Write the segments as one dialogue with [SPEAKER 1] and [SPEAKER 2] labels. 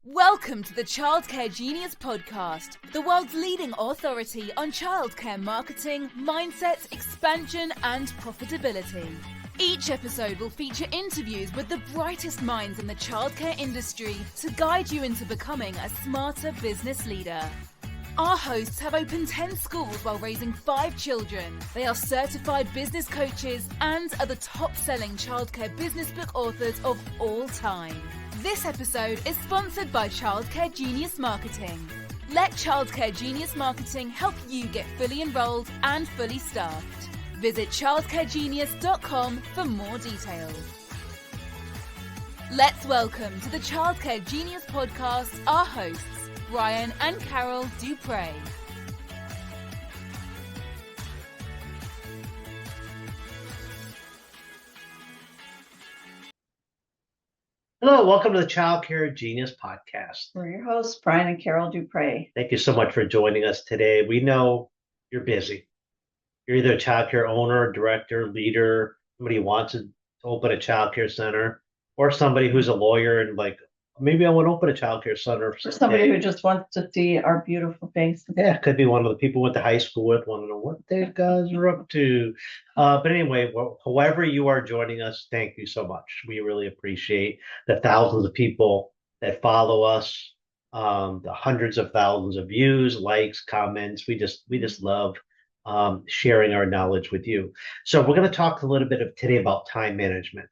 [SPEAKER 1] Welcome to the Childcare Genius Podcast, the world's leading authority on childcare marketing, mindset, expansion, and profitability. Each episode will feature interviews with the brightest minds in the childcare industry to guide you into becoming a smarter business leader. Our hosts have opened 10 schools while raising 5 children. They are certified business coaches and are the top-selling childcare business book authors of all time. This episode is sponsored by Childcare Genius Marketing. Let Childcare Genius Marketing help you get fully enrolled and fully staffed. Visit childcaregenius.com for more details. Let's welcome to the Childcare Genius Podcast our hosts, Brian and Carol Duprey.
[SPEAKER 2] Hello, welcome to the Childcare Genius Podcast.
[SPEAKER 3] We're your hosts, Brian and Carol Duprey.
[SPEAKER 2] Thank you so much for joining us today. We know you're busy. You're either a childcare owner, director, leader, somebody who wants to open a childcare center, or somebody who's a lawyer and like, maybe I want to open a childcare center.
[SPEAKER 3] For somebody who just wants to see our beautiful faces.
[SPEAKER 2] Yeah, could be one of the people went to high school with, want to know what they guys are up to. But anyway, however you are joining us, thank you so much. We really appreciate the thousands of people that follow us, the hundreds of thousands of views, likes, comments. We just love sharing our knowledge with you. So we're going to talk a little bit today about time management.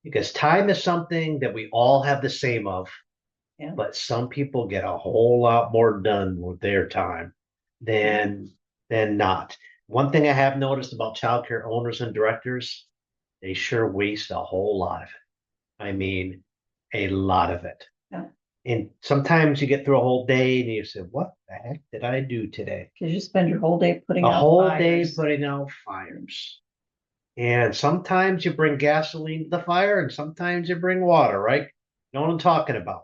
[SPEAKER 2] Because time is something that we all have the same of, but some people get a whole lot more done with their time than not. One thing I have noticed about childcare owners and directors, they sure waste a whole lot of it. I mean, a lot of it.
[SPEAKER 3] Yeah.
[SPEAKER 2] And sometimes you get through a whole day and you say, what the heck did I do today?
[SPEAKER 3] Because you spend your whole day putting
[SPEAKER 2] out fires. A whole day
[SPEAKER 3] fires.
[SPEAKER 2] putting out fires. And sometimes you bring gasoline to the fire and sometimes you bring water, right? You know what I'm talking about.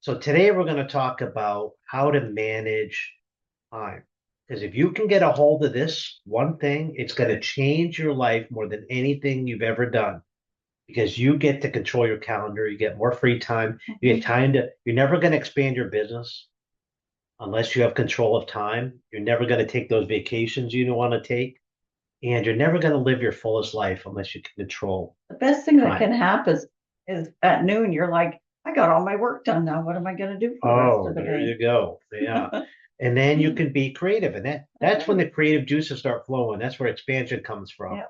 [SPEAKER 2] So today we're going to talk about how to manage time. Because if you can get a hold of this one thing, it's going to change your life more than anything you've ever done. Because you get to control your calendar, you get more free time, you get time to, you're never going to expand your business unless you have control of time. You're never going to take those vacations you don't want to take. And you're never going to live your fullest life unless you can control.
[SPEAKER 3] The best thing that can happen is at noon, you're like, I got all my work done now. What am I going to do for the rest of the day?
[SPEAKER 2] There you go. Yeah. And then you can be creative. And that's when the creative juices start flowing. That's where expansion comes from.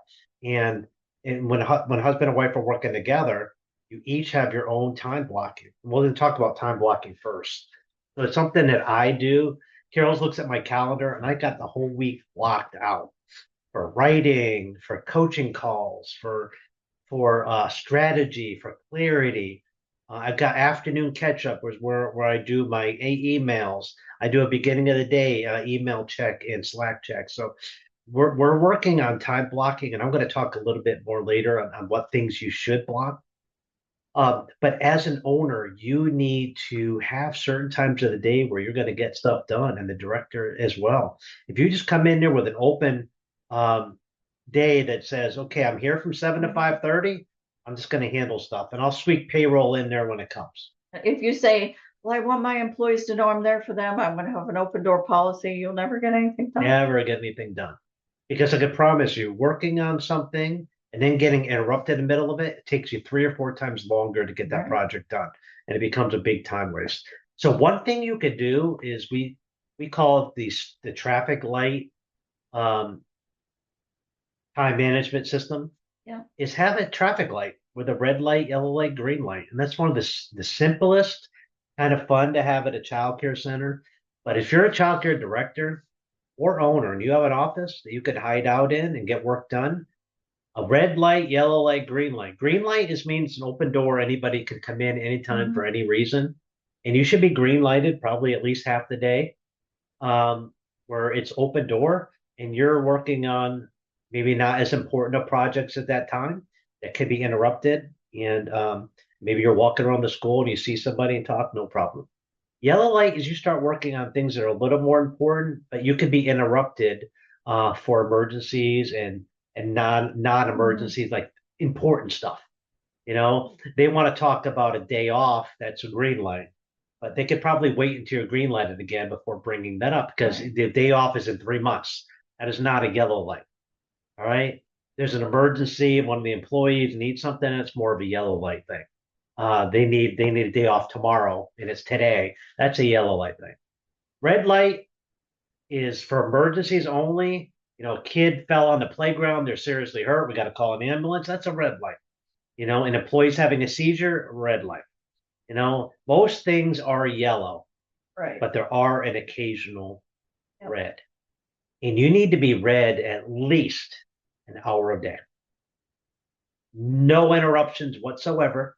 [SPEAKER 2] Yeah. And when husband and wife are working together, you each have your own time blocking. We'll then talk about time blocking first. So it's something that I do. Carol looks at my calendar and I got the whole week blocked out. For writing, for coaching calls, for strategy, for clarity. I've got afternoon catch-up where I do my emails. I do a beginning of the day email check and Slack check. So we're working on time blocking, and I'm going to talk a little bit more later on what things you should block. But as an owner, you need to have certain times of the day where you're going to get stuff done, and the director as well. If you just come in there with an open day that says, okay, I'm here from 7 to 5:30. I'm just going to handle stuff and I'll sweep payroll in there when it comes.
[SPEAKER 3] If you say, well, I want my employees to know I'm there for them, I'm going to have an open door policy, you'll never get anything done.
[SPEAKER 2] Never get anything done. Because I can promise you, working on something and then getting interrupted in the middle of it, it takes you 3 or 4 times longer to get that project done. And it becomes a big time waste. So one thing you could do is we call it the traffic light time management system. Is have a traffic light with a red light, yellow light, green light. And that's one of the simplest kind of fun to have at a childcare center. But if you're a childcare director or owner and you have an office that you could hide out in and get work done, a red light, yellow light, green light. Green light means an open door. Anybody can come in anytime for any reason. And you should be green lighted probably at least half the day where it's open door and you're working on maybe not as important of projects at that time that could be interrupted. And maybe you're walking around the school and you see somebody and talk, no problem. Yellow light is you start working on things that are a little more important, but you could be interrupted for emergencies and non-emergencies, like important stuff. You know, they want to talk about a day off. That's a green light. but they could probably wait until you're green lighted again before bringing that up because the day off is in 3 months. That is not a yellow light. All right. There's an emergency. One of the employees needs something. It's more of a yellow light thing. They need a day off tomorrow and it's today. That's a yellow light thing. Red light is for emergencies only. A kid fell on the playground. They're seriously hurt. We got to call an ambulance. That's a red light. An employee's having a seizure, red light. Most things are yellow,
[SPEAKER 3] Right.
[SPEAKER 2] but there are an occasional red. And you need to be red at least an hour a day. No interruptions whatsoever.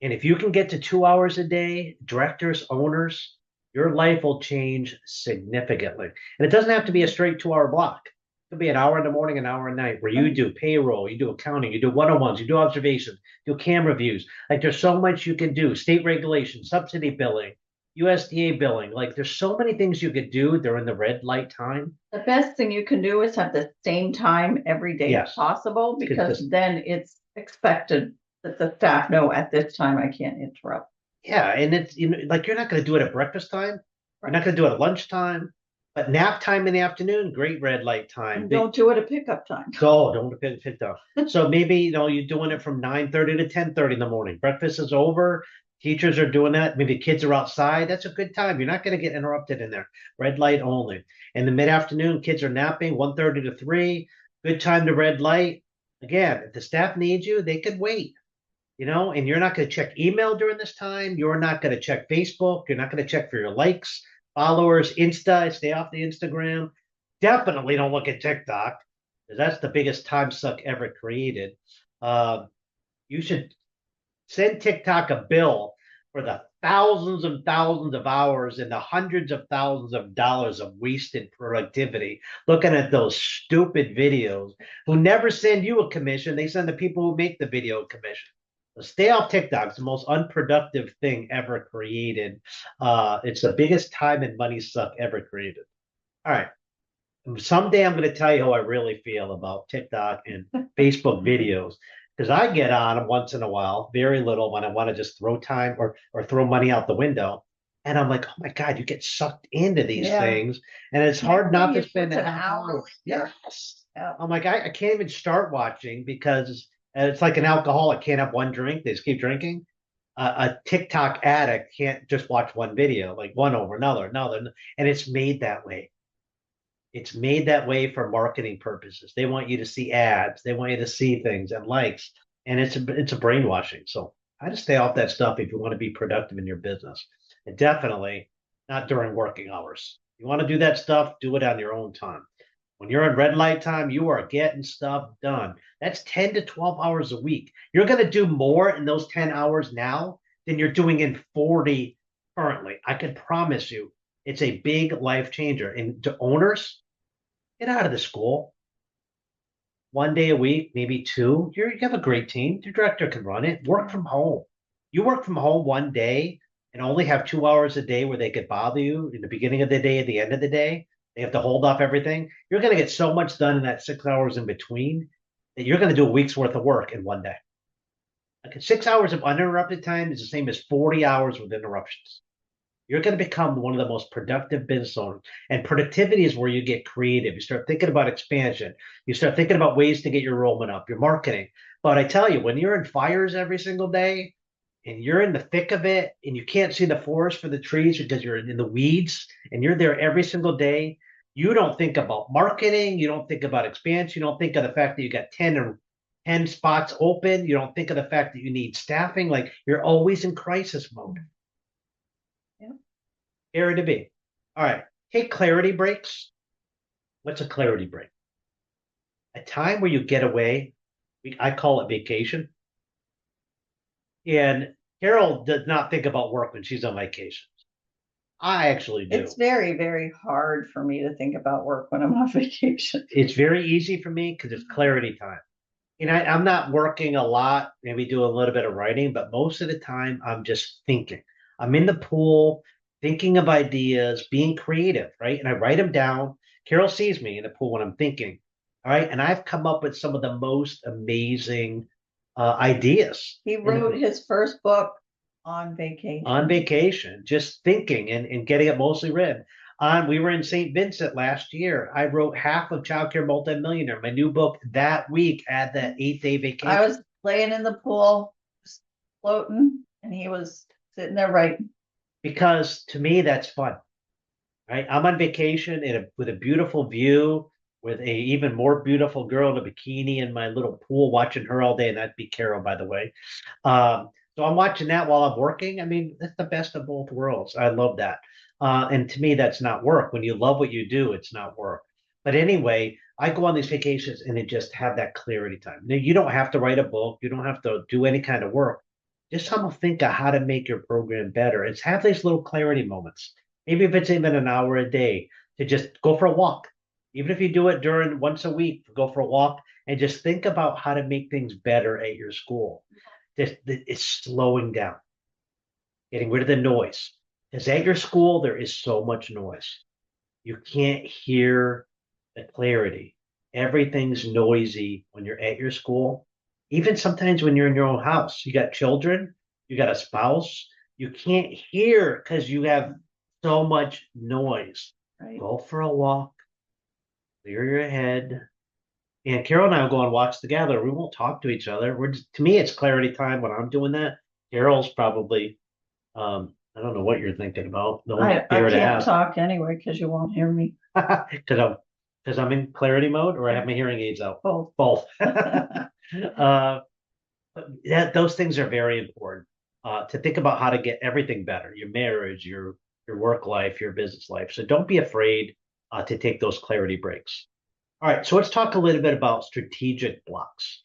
[SPEAKER 2] And if you can get to 2 hours a day, directors, owners, your life will change significantly. And it doesn't have to be a straight 2 hour block. It could be an hour in the morning, an hour at night, where you do payroll, you do accounting, you do one-on-ones, you do observations, do camera views. Like there's so much you can do. State regulation, subsidy billing, USDA billing. Like there's so many things you could do during the red light time.
[SPEAKER 3] The best thing you can do is have the same time every day
[SPEAKER 2] Yes.
[SPEAKER 3] possible, because then it's expected that the staff know at this time I can't interrupt.
[SPEAKER 2] Yeah, and it's like you're not going to do it at breakfast time. You're not going to do it at lunchtime, but nap time in the afternoon, great red light time.
[SPEAKER 3] And don't do it at pickup time.
[SPEAKER 2] Don't pick up. So maybe you're doing it from 9:30 to 10:30 in the morning. Breakfast is over. Teachers are doing that. Maybe kids are outside. That's a good time. You're not going to get interrupted in there. Red light only. In the mid-afternoon, kids are napping 1:30 to 3. Good time to red light. Again, if the staff needs you, they could wait. And you're not going to check email during this time. You're not going to check Facebook. You're not going to check for your likes, followers, Insta. Stay off the Instagram. Definitely don't look at TikTok, because that's the biggest time suck ever created. You should send TikTok a bill for the thousands and thousands of hours and the hundreds of thousands of dollars of wasted productivity looking at those stupid videos who never send you a commission. They send the people who make the video a commission. So stay off TikTok. It's the most unproductive thing ever created. It's the biggest time and money suck ever created. All right. Someday I'm going to tell you how I really feel about TikTok and Facebook videos, because I get on them once in a while, very little, when I want to just throw time or throw money out the window. And I'm like, oh my God, you get sucked into these things. And it's hard not to spend an hour. Yes. Yeah. I'm like, I can't even start watching because it's like an alcoholic can't have one drink. They just keep drinking. A TikTok addict can't just watch one video, like one over another. And it's made that way. It's made that way for marketing purposes. They want you to see ads. They want you to see things and likes. And it's a brainwashing. So I just stay off that stuff if you want to be productive in your business. And definitely not during working hours. You want to do that stuff, do it on your own time. When you're in red light time, you are getting stuff done. That's 10 to 12 hours a week. You're going to do more in those 10 hours now than you're doing in 40 currently. I can promise you it's a big life changer. And to owners, get out of the school. One day a week, maybe two. You have a great team. Your director can run it. Work from home. You work from home one day and only have 2 hours a day where they could bother you in the beginning of the day, at the end of the day. They have to hold off everything. You're going to get so much done in that 6 hours in between that you're going to do a week's worth of work in one day. Like 6 hours of uninterrupted time is the same as 40 hours with interruptions. You're going to become one of the most productive business owners. And productivity is where you get creative. You start thinking about expansion. You start thinking about ways to get your enrollment up, your marketing. But I tell you, when you're in fires every single day and you're in the thick of it and you can't see the forest for the trees because you're in the weeds and you're there every single day, you don't think about marketing. You don't think about expansion. You don't think of the fact that you got 10 spots open. You don't think of the fact that you need staffing. Like you're always in crisis mode. Area to be. All right. Take clarity breaks. What's a clarity break? A time where you get away. I call it vacation. And Carol does not think about work when she's on vacation. I actually do.
[SPEAKER 3] It's very, very hard for me to think about work when I'm on vacation.
[SPEAKER 2] It's very easy for me because it's clarity time. And I'm not working a lot, maybe do a little bit of writing, but most of the time I'm just thinking. I'm in the pool, thinking of ideas, being creative, right? And I write them down. Carol sees me in the pool when I'm thinking, all right? And I've come up with some of the most amazing ideas.
[SPEAKER 3] He wrote his first book On vacation.
[SPEAKER 2] On vacation, just thinking and getting it mostly read. We were in St. Vincent last year. I wrote half of Childcare Multimillionaire, my new book, that week at that 8-day vacation.
[SPEAKER 3] I was laying in the pool, just floating, and he was sitting there writing.
[SPEAKER 2] Because to me, that's fun, right? I'm on vacation with a beautiful view, with a even more beautiful girl in a bikini in my little pool, watching her all day, and that'd be Carol, by the way. So I'm watching that while I'm working. I mean, that's the best of both worlds. I love that. And to me, that's not work. When you love what you do, it's not work. But anyway, I go on these vacations and it just have that clarity time. Now, you don't have to write a book. You don't have to do any kind of work. Just think of how to make your program better. It's have these little clarity moments. Maybe if it's even an hour a day to just go for a walk. Even if you do it during once a week, go for a walk and just think about how to make things better at your school. It's slowing down, getting rid of the noise. Because at your school, there is so much noise. You can't hear the clarity. Everything's noisy when you're at your school. Even sometimes when you're in your own house, you got children, you got a spouse, you can't hear because you have so much noise.
[SPEAKER 3] Right.
[SPEAKER 2] Go for a walk, clear your head. And Carol and I will go on walks together. We won't talk to each other. To me, it's clarity time when I'm doing that. Carol's probably, I don't know what you're thinking about. No one's
[SPEAKER 3] I
[SPEAKER 2] here to
[SPEAKER 3] can't
[SPEAKER 2] ask.
[SPEAKER 3] talk anyway because you won't hear me.
[SPEAKER 2] Because I'm in clarity mode, or I have my hearing aids out.
[SPEAKER 3] Both.
[SPEAKER 2] Both. Those things are very important. To think about how to get everything better, your marriage, your work life, your business life. So don't be afraid to take those clarity breaks. All right, so let's talk a little bit about strategic blocks.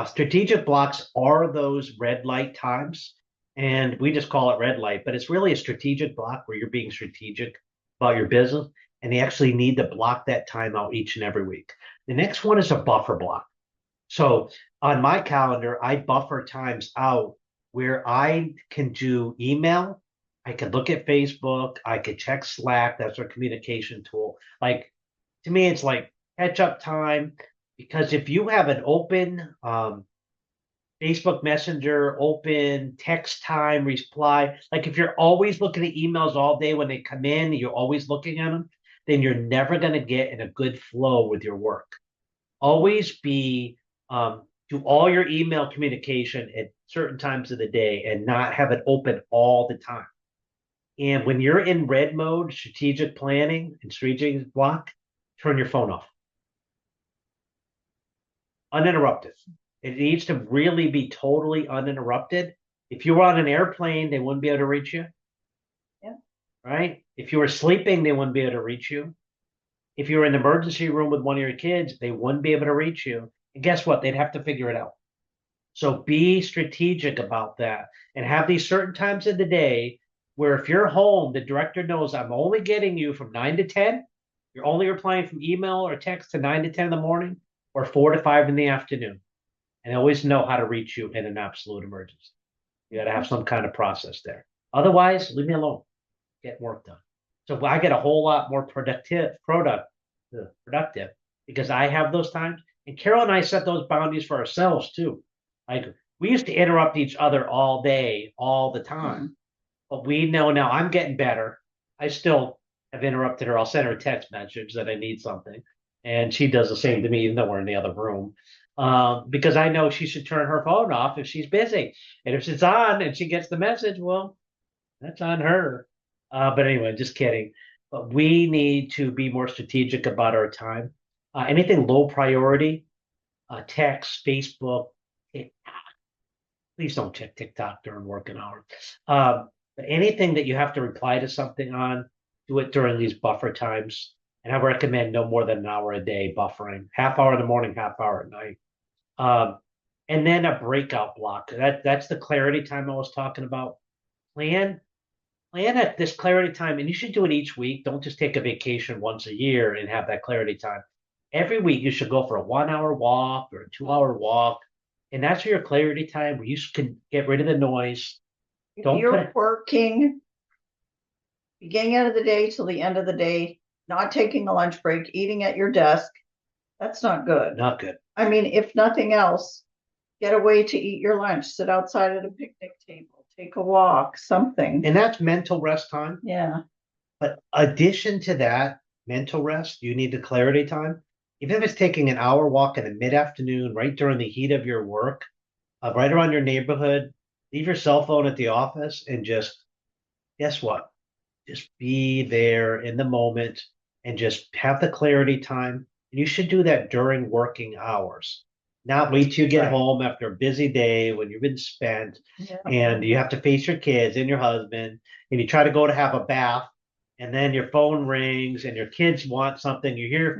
[SPEAKER 2] Strategic blocks are those red light times, and we just call it red light, but it's really a strategic block where you're being strategic about your business, and they actually need to block that time out each and every week. The next one is a buffer block. So on my calendar, I buffer times out where I can do email, I could look at Facebook, I could check Slack, that's our communication tool. Like, to me, it's like catch up time, because if you have an open Facebook Messenger, open text time, reply, like if you're always looking at emails all day when they come in, you're always looking at them, then you're never going to get in a good flow with your work. Always be do all your email communication at certain times of the day and not have it open all the time. And when you're in red mode, strategic planning and strategic block, turn your phone off. Uninterrupted. It needs to really be totally uninterrupted. If you were on an airplane, they wouldn't be able to reach you.
[SPEAKER 3] Yeah.
[SPEAKER 2] Right? If you were sleeping, they wouldn't be able to reach you. If you were in the emergency room with one of your kids, they wouldn't be able to reach you. And guess what? They'd have to figure it out. So be strategic about that and have these certain times of the day where if you're home, the director knows I'm only getting you from 9 to 10. You're only replying from email or text to 9 to 10 in the morning or 4 to 5 in the afternoon. And always know how to reach you in an absolute emergency. You got to have some kind of process there. Otherwise, leave me alone. Get work done. So I get a whole lot more productive because I have those times. And Carol and I set those boundaries for ourselves too. Like we used to interrupt each other all day, all the time. Mm-hmm. But we know now I'm getting better. I still have interrupted her. I'll send her a text message that I need something. And she does the same to me, even though we're in the other room. Because I know she should turn her phone off if she's busy. And if it's on and she gets the message, well, that's on her. But anyway, just kidding. But we need to be more strategic about our time. Anything low priority, text, Facebook, TikTok. Please don't check TikTok during working hours. But anything that you have to reply to something on, do it during these buffer times. And I recommend no more than an hour a day buffering, half hour in the morning, half hour at night. And then a breakout block. That's the clarity time I was talking about. Plan at this clarity time, and you should do it each week. Don't just take a vacation once a year and have that clarity time. Every week you should go for a 1 hour walk or a 2 hour walk. And that's your clarity time where you can get rid of the noise.
[SPEAKER 3] If you're working beginning of the day till the end of the day, not taking a lunch break, eating at your desk, that's not good.
[SPEAKER 2] Not good.
[SPEAKER 3] I mean, if nothing else, get away to eat your lunch, sit outside at a picnic table, Take a walk, something.
[SPEAKER 2] And that's mental rest time.
[SPEAKER 3] Yeah.
[SPEAKER 2] But addition to that mental rest, you need the clarity time. Even if it's taking an hour walk in the mid-afternoon, right during the heat of your work, right around your neighborhood, leave your cell phone at the office and just, guess what? Just be there in the moment and just have the clarity time. And you should do that during working hours. Not wait till you get home after a busy day when you've been spent and you have to face your kids and your husband and you try to go to have a bath and then your phone rings and your kids want something. You hear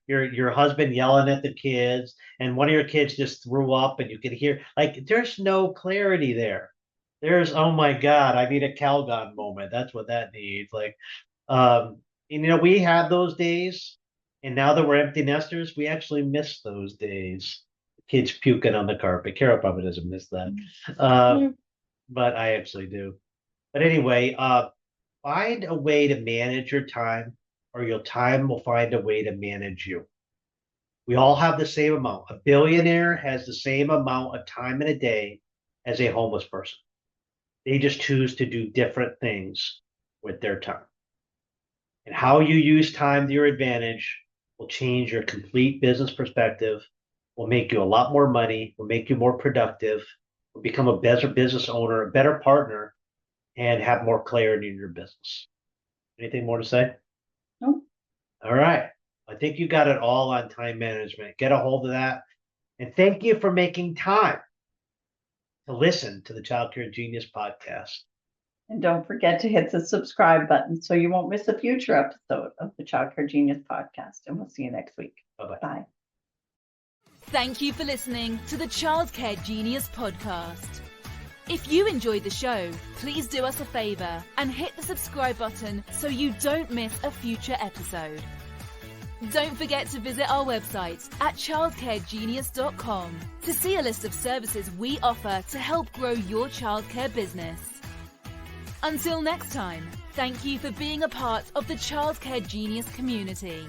[SPEAKER 2] your husband yelling at the kids and one of your kids just threw up and you can hear like there's no clarity there. There's, oh my God, I need a Calgon moment. That's what that needs. Like, and, we had those days, and now that we're empty nesters, we actually miss those days. Kids puking on the carpet. Carol probably doesn't miss that, but I actually do. But anyway, find a way to manage your time, or your time will find a way to manage you. We all have the same amount. A billionaire has the same amount of time in a day as a homeless person. They just choose to do different things with their time. And how you use time to your advantage will change your complete business perspective, will make you a lot more money, will make you more productive, will become a better business owner, a better partner, and have more clarity in your business. Anything more to say?
[SPEAKER 3] No.
[SPEAKER 2] All right. I think you got it all on time management. Get a hold of that. And thank you for making time to listen to the Childcare Genius podcast.
[SPEAKER 3] And don't forget to hit the subscribe button so you won't miss a future episode of the Childcare Genius podcast. And we'll see you next week.
[SPEAKER 2] Bye-bye.
[SPEAKER 3] Bye.
[SPEAKER 1] Thank you for listening to the Childcare Genius podcast. If you enjoyed the show, please do us a favor and hit the subscribe button so you don't miss a future episode. Don't forget to visit our website at childcaregenius.com to see a list of services we offer to help grow your childcare business. Until next time, thank you for being a part of the Childcare Genius community.